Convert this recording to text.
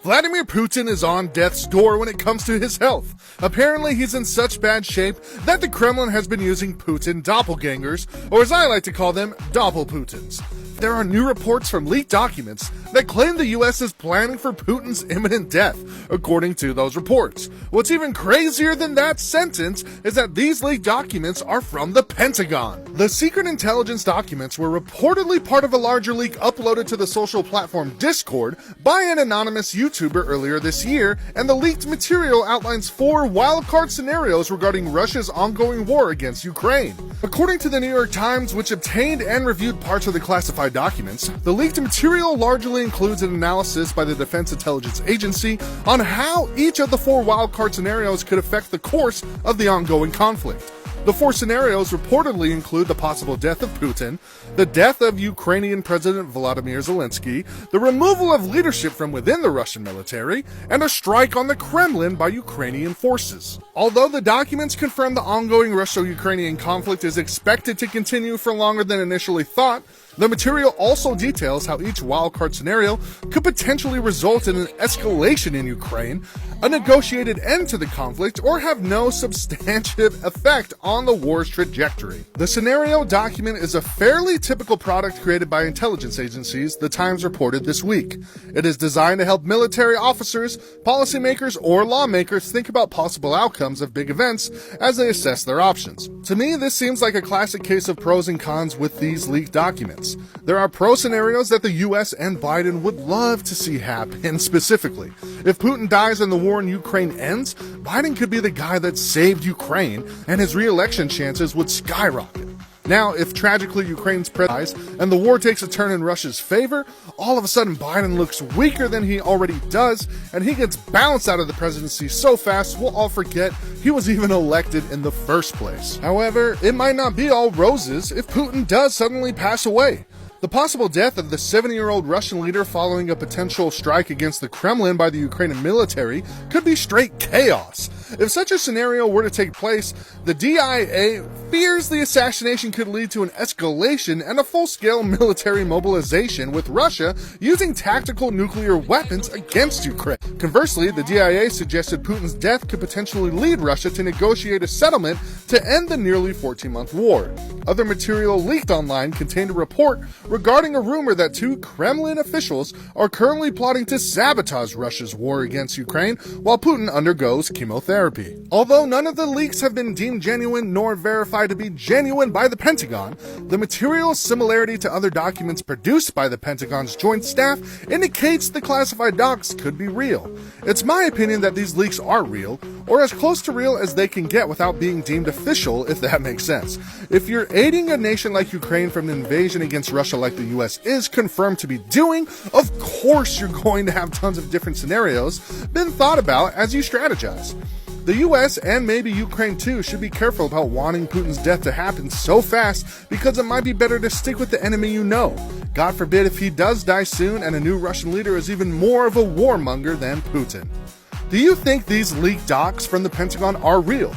Vladimir Putin is on death's door when it comes to his health. Apparently, he's in such bad shape that the Kremlin has been using Putin doppelgangers, or as I like to call them, doppelputins. There are new reports from leaked documents that claim the U.S. is planning for Putin's imminent death, according to those reports. What's even crazier than that sentence is that these leaked documents are from the Pentagon. The secret intelligence documents were reportedly part of a larger leak uploaded to the social platform Discord by an anonymous YouTuber earlier this year, and the leaked material outlines 4 wildcard scenarios regarding Russia's ongoing war against Ukraine. According to the New York Times, which obtained and reviewed parts of the classified documents, the leaked material largely includes an analysis by the Defense Intelligence Agency on how each of the 4 wildcard scenarios could affect the course of the ongoing conflict. The 4 scenarios reportedly include the possible death of Putin, the death of Ukrainian President Vladimir Zelensky, the removal of leadership from within the Russian military, and a strike on the Kremlin by Ukrainian forces. Although the documents confirm the ongoing Russo-Ukrainian conflict is expected to continue for longer than initially thought, the material also details how each wildcard scenario could potentially result in an escalation in Ukraine, a negotiated end to the conflict, or have no substantive effect on the war's trajectory. The scenario document is a fairly typical product created by intelligence agencies, the Times reported this week. It is designed to help military officers, policymakers, or lawmakers think about possible outcomes of big events as they assess their options. To me, this seems like a classic case of pros and cons with these leaked documents. There are pro scenarios that the U.S. and Biden would love to see happen specifically. If Putin dies and the war in Ukraine ends, Biden could be the guy that saved Ukraine, and his re-election chances would skyrocket. Now, if tragically Ukraine's president dies and the war takes a turn in Russia's favor, all of a sudden Biden looks weaker than he already does, and he gets bounced out of the presidency so fast we'll all forget he was even elected in the first place. However, it might not be all roses if Putin does suddenly pass away. The possible death of the 70-year-old Russian leader following a potential strike against the Kremlin by the Ukrainian military could be straight chaos. If such a scenario were to take place, the DIA fears the assassination could lead to an escalation and a full-scale military mobilization, with Russia using tactical nuclear weapons against Ukraine. Conversely, the DIA suggested Putin's death could potentially lead Russia to negotiate a settlement to end the nearly 14-month war. Other material leaked online contained a report regarding a rumor that 2 Kremlin officials are currently plotting to sabotage Russia's war against Ukraine while Putin undergoes chemotherapy. Although none of the leaks have been deemed genuine nor verified to be genuine by the Pentagon, the material's similarity to other documents produced by the Pentagon's joint staff indicates the classified docs could be real. It's my opinion that these leaks are real, or as close to real as they can get without being deemed official, if that makes sense. If you're aiding a nation like Ukraine from an invasion against Russia like the U.S. is confirmed to be doing, of course you're going to have tons of different scenarios been thought about as you strategize. The U.S. and maybe Ukraine too should be careful about wanting Putin's death to happen so fast, because it might be better to stick with the enemy you know. God forbid if he does die soon and a new Russian leader is even more of a warmonger than Putin. Do you think these leaked docs from the Pentagon are real?